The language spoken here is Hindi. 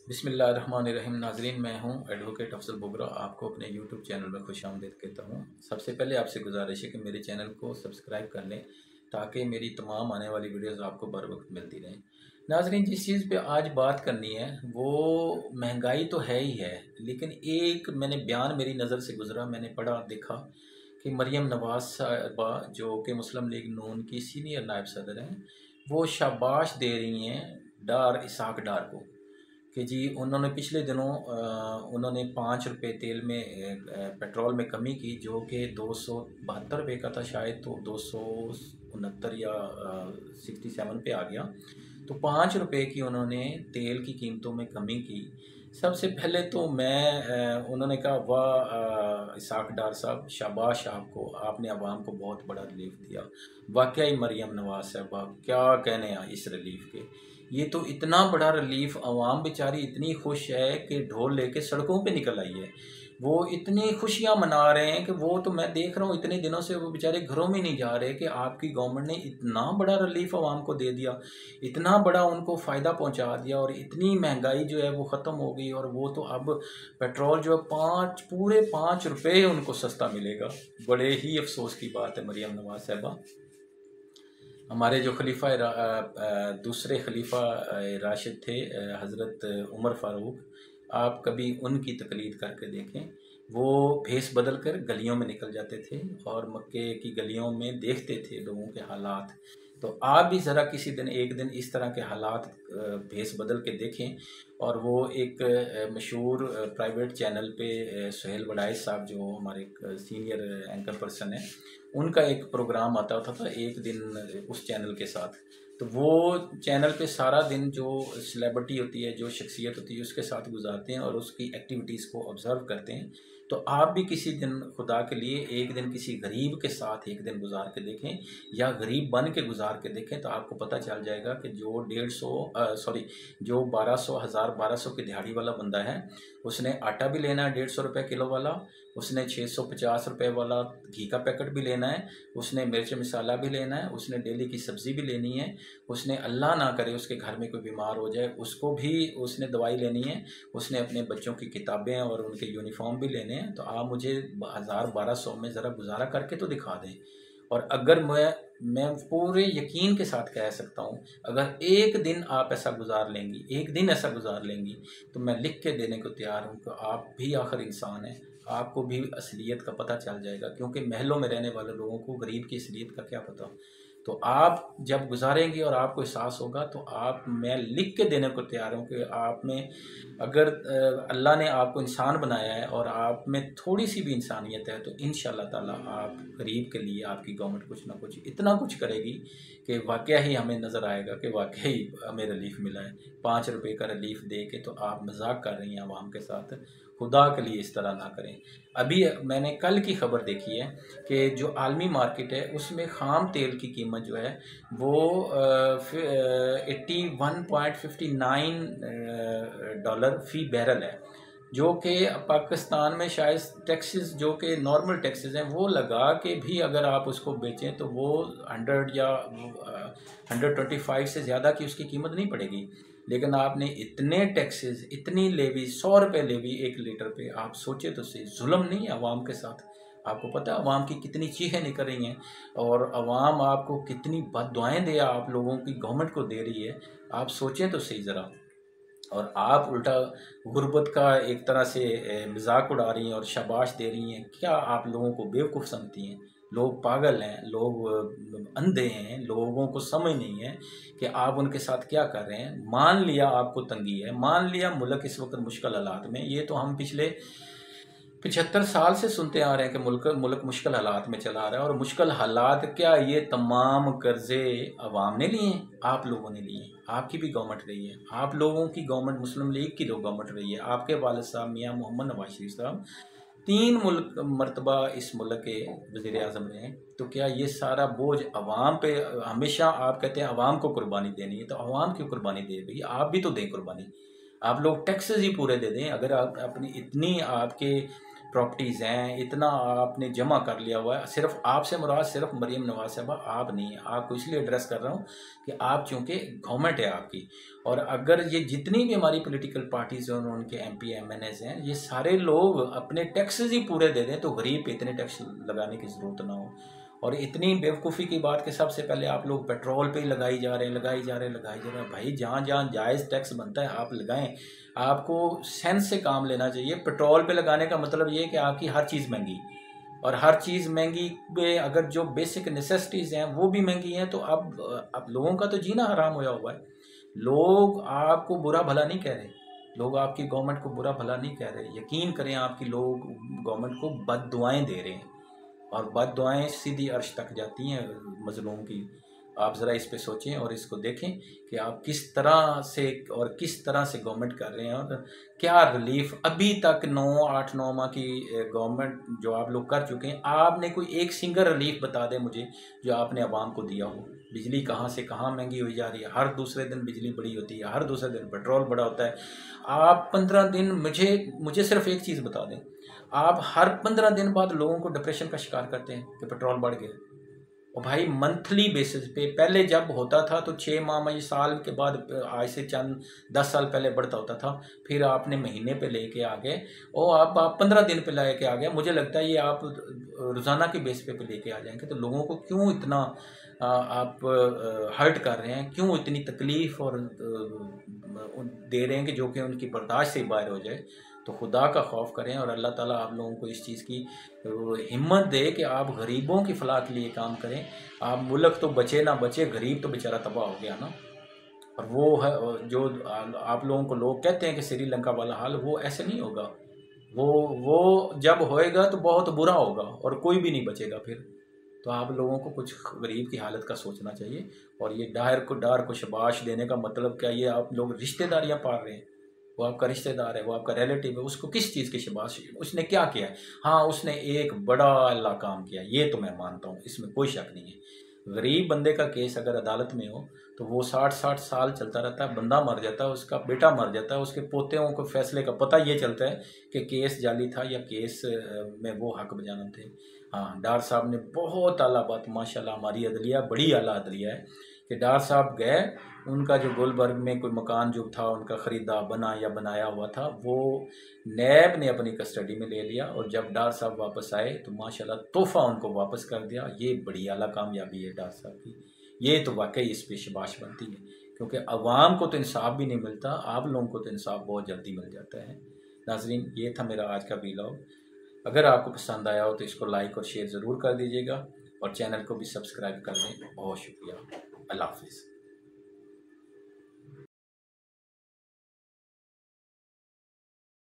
बिस्मिल्लाहिर्रहमानिर्रहीम। नाज़रीन, मैं हूं एडवोकेट अफजल बोगरा। आपको अपने यूट्यूब चैनल में खुशामदीद कहता हूं। सबसे पहले आपसे गुजारिश है कि मेरे चैनल को सब्सक्राइब कर लें ताकि मेरी तमाम आने वाली वीडियोस आपको बर वक्त मिलती रहें। नाज़रीन, जिस चीज़ पे आज बात करनी है वो महंगाई तो है ही है, लेकिन एक मैंने बयान मेरी नज़र से गुजरा, मैंने पढ़ा देखा कि मरियम नवाज़ साहिबा जो कि मुस्लिम लीग नून की सीनियर नायब सदर हैं, वो शाबाश दे रही हैं डार इसाक डार को कि जी उन्होंने पिछले दिनों उन्होंने 5 रुपये तेल में पेट्रोल में कमी की, जो कि 272 रुपये का था शायद, तो 269 या 67 पे आ गया। तो 5 रुपये की उन्होंने तेल की कीमतों में कमी की। सबसे पहले तो मैं उन्होंने कहा वाह इसाक डार साहब, शाबाश आपको, आपने अवाम को बहुत बड़ा रिलीफ दिया। वाकई मरियम नवाज साहबा क्या कहने हैं इस रिलीफ के। ये तो इतना बड़ा रिलीफ, अवाम बेचारी इतनी खुश है कि ढोल लेके सड़कों पे निकल आई है। वो इतनी खुशियां मना रहे हैं कि वो तो मैं देख रहा हूँ इतने दिनों से वो बेचारे घरों में नहीं जा रहे कि आपकी गवर्नमेंट ने इतना बड़ा रिलीफ अवाम को दे दिया, इतना बड़ा उनको फ़ायदा पहुंचा दिया, और इतनी महंगाई जो है वो ख़त्म हो गई। और वो तो अब पेट्रोल जो है पूरे 5 रुपये उनको सस्ता मिलेगा। बड़े ही अफसोस की बात है मरियम नवाज साहबा। हमारे जो दूसरे खलीफा राशिद थे, हज़रत उमर फ़ारूक, आप कभी उनकी तकलीद करके देखें। वो भेस बदल कर गलियों में निकल जाते थे और मक्के की गलियों में देखते थे लोगों के हालात। तो आप भी ज़रा किसी दिन एक दिन इस तरह के हालात भेस बदल के देखें। और वो एक मशहूर प्राइवेट चैनल पे सुहेल वडाइस साहब, जो हमारे सीनियर एंकर पर्सन हैं, उनका एक प्रोग्राम आता था एक दिन उस चैनल के साथ। तो वो चैनल पे सारा दिन जो सेलिब्रिटी होती है, जो शख्सियत होती है, उसके साथ गुजारते हैं और उसकी एक्टिविटीज़ को ऑब्ज़र्व करते हैं। तो आप भी किसी दिन खुदा के लिए एक दिन किसी गरीब के साथ एक दिन गुजार के देखें, या गरीब बन के गुजार के देखें, तो आपको पता चल जाएगा कि जो 1200 की दिहाड़ी वाला बंदा है, उसने आटा भी लेना है 150 रुपये किलो वाला, उसने 650 रुपये वाला घी का पैकेट भी लेना है, उसने मिर्च मसाला भी लेना है, उसने डेली की सब्ज़ी भी लेनी है, उसने अल्लाह ना करे उसके घर में कोई बीमार हो जाए उसको भी उसने दवाई लेनी है, उसने अपने बच्चों की किताबें और उनके यूनिफॉर्म भी लेने हैं। तो आप मुझे 1000-1200 में ज़रा गुजारा करके तो दिखा दें। और अगर मैं पूरे यकीन के साथ कह सकता हूँ, अगर एक दिन आप ऐसा गुजार लेंगी, एक दिन ऐसा गुजार लेंगी, तो मैं लिख के देने को तैयार हूँ कि आप भी आखिर इंसान हैं, आपको भी असलियत का पता चल जाएगा। क्योंकि महलों में रहने वाले लोगों को गरीब की असलियत का क्या पता। तो आप जब गुजारेंगे और आपको एहसास होगा, तो मैं लिख के देने को तैयार हूँ कि आप में अगर अल्लाह ने आपको इंसान बनाया है और आप में थोड़ी सी भी इंसानियत है, तो इंशाअल्लाह ताला आप गरीब के लिए आपकी गवर्नमेंट कुछ ना कुछ इतना कुछ करेगी कि वाकया ही हमें नज़र आएगा कि वाकई हमें रिलीफ मिला है। 5 रुपये का रिलीफ दे के तो आप मजाक कर रही हैं आवाम के साथ। खुदा के लिए इस तरह ना करें। अभी मैंने कल की खबर देखी है कि जो आलमी मार्केट है उसमें ख़ाम तेल की कीमत जो है वो 81.59 डॉलर फ़ी बैरल है, जो कि पाकिस्तान में शायद टैक्सेस जो कि नॉर्मल टैक्सेस हैं वो लगा के भी अगर आप उसको बेचें तो वो 100 या 125 से ज़्यादा की उसकी कीमत नहीं पड़ेगी। लेकिन आपने इतने टैक्सेस, इतनी लेवी, 100 रुपये लेवी 1 लीटर पे, आप सोचे तो सही, जुल्म नहीं है अवाम के साथ। आपको पता है अवाम की कितनी चीखें निकल रही हैं और अवाम आपको कितनी बद्दुआएं दे आप लोगों की गवर्नमेंट को दे रही है। आप सोचें तो सही ज़रा। और आप उल्टा गुर्बत का एक तरह से मजाक उड़ा रही हैं और शाबाश दे रही हैं। क्या आप लोगों को बेवकूफ़ समझती हैं? लोग पागल हैं, लोग अंधे हैं, लोगों को समझ नहीं है कि आप उनके साथ क्या कर रहे हैं। मान लिया आपको तंगी है, मान लिया मुल्क इस वक्त मुश्किल हालात में, ये तो हम पिछले 75 साल से सुनते आ रहे हैं कि मुल्क मुश्किल हालात में चला रहा है। और मुश्किल हालात क्या, ये तमाम कर्जे अवाम ने लिए हैं, आप लोगों ने लिए हैं। आपकी भी गवर्नमेंट रही है, आप लोगों की गवर्नमेंट, मुस्लिम लीग की गवर्नमेंट रही है। आपके वालिद साहब मियाँ मोहम्मद नवाज शरीफ साहब 3 मरतबा इस मुल्क के वज़ीर आज़म रहे हैं। तो क्या ये सारा बोझ अवाम पे? हमेशा आप कहते हैं अवाम को कुर्बानी देनी है, तो अवाम क्यों कुर्बानी दे रही? आप भी तो दें कुर्बानी। आप लोग टैक्सेस ही पूरे दे दें। अगर आप अपनी इतनी आपके प्रॉपर्टीज़ हैं, इतना आपने जमा कर लिया हुआ है। सिर्फ आपसे मुराद सिर्फ मरीम नवाज साहबा आप नहीं है, आपको इसलिए एड्रेस कर रहा हूँ कि आप चूँकि गवर्नमेंट है आपकी, और अगर ये जितनी भी हमारी पॉलिटिकल पार्टीज़ और उनके MP MNAs हैं, ये सारे लोग अपने टैक्सेस ही पूरे दे दें तो गरीब पे इतने टैक्स लगाने की ज़रूरत ना हो। और इतनी बेवकूफ़ी की बात कि सबसे पहले आप लोग पेट्रोल पे ही लगाई जा रहे हैं। भाई जहाँ जहाँ जायज़ टैक्स बनता है आप लगाएं। आपको सेंस से काम लेना चाहिए। पेट्रोल पे लगाने का मतलब ये है कि आपकी हर चीज़ महंगी, और हर चीज़ महंगी में अगर जो बेसिक नेसेसिटीज़ हैं वो भी महंगी हैं, तो अब लोगों का तो जीना हराम होया हुआ है। लोग आपको बुरा भला नहीं कह रहे, लोग आपकी गवर्नमेंट को बुरा भला नहीं कह रहे। यकीन करें, आपकी लोग गवर्नमेंट को बद्दुआएं दे रहे हैं, और बद्दुआएं सीधी अर्श तक जाती हैं मजलूम की। आप ज़रा इस पे सोचें और इसको देखें कि आप किस तरह से और किस तरह से गवर्नमेंट कर रहे हैं, और क्या रिलीफ अभी तक 8-9 माह की गवर्नमेंट जो आप लोग कर चुके हैं। आपने कोई एक सिंगल रिलीफ बता दें मुझे जो आपने आवाम को दिया हो। बिजली कहाँ से कहाँ महंगी हुई जा रही है, हर दूसरे दिन बिजली बढ़ी होती है, हर दूसरे दिन पेट्रोल बढ़ा होता है। आप 15 दिन मुझे सिर्फ एक चीज़ बता दें, आप हर 15 दिन बाद लोगों को डिप्रेशन का शिकार करते हैं कि पेट्रोल बढ़ गया। और भाई मंथली बेसिस पे पहले जब होता था तो 6 माह या साल के बाद, आज से चंद 10 साल पहले बढ़ता होता था, फिर आपने महीने पे लेके आ गए, और आप 15 दिन पे लेके आ गए। मुझे लगता है ये आप रोज़ाना के बेस पे लेके आ जाएंगे। तो लोगों को क्यों इतना आप हर्ट कर रहे हैं, क्यों इतनी तकलीफ़ और दे रहे हैं कि जो कि उनकी बर्दाश्त से बाहर हो जाए। तो खुदा का खौफ करें, और अल्लाह ताला आप लोगों को इस चीज़ की हिम्मत दे कि आप गरीबों की फलाह के लिए काम करें। आप मुल्क तो बचे ना बचे, गरीब तो बेचारा तबाह हो गया ना। और वो है जो आप लोगों को लोग कहते हैं कि श्रीलंका वाला हाल, वो ऐसे नहीं होगा। वो जब होएगा तो बहुत बुरा होगा और कोई भी नहीं बचेगा फिर। तो आप लोगों को कुछ गरीब की हालत का सोचना चाहिए। और ये डार को शबाश देने का मतलब क्या, ये आप लोग रिश्तेदारियां पाल रहे हैं। वो आपका रिश्तेदार है, वो आपका रिलेटिव है, उसको किस चीज़ की शबाश, उसने क्या किया है? हाँ, उसने एक बड़ा अल्लाह काम किया, ये तो मैं मानता हूँ, इसमें कोई शक नहीं है। गरीब बंदे का केस अगर अदालत में हो तो वो 60-60 साल चलता रहता है, बंदा मर जाता है, उसका बेटा मर जाता है, उसके पोतेों को फैसले का पता ये चलता है कि केस जाली था या केस में वो हक बजाना थे। हाँ, डार साहब ने बहुत आला बात, माशाल्लाह हमारी अदलिया बड़ी आला अदलिया है कि डार साहब गए, उनका जो गुलबर्ग में कोई मकान जो था उनका ख़रीदा बना या बनाया हुआ था, वो नैब ने अपनी कस्टडी में ले लिया, और जब डार साहब वापस आए तो माशाल्लाह तोहफ़ा उनको वापस कर दिया। ये बड़ी आला कामयाबी है डार साहब की, ये तो वाकई इस पर शबाश बनती है, क्योंकि अवाम को तो इंसाफ भी नहीं मिलता, आप लोगों को तो इंसाफ बहुत जल्दी मिल जाता है। नाजरीन, ये था मेरा आज का वीलॉग। अगर आपको पसंद आया हो तो इसको लाइक और शेयर ज़रूर कर दीजिएगा, और चैनल को भी सब्सक्राइब कर दें। बहुत शुक्रिया। अल्लाह हाफ़िज़।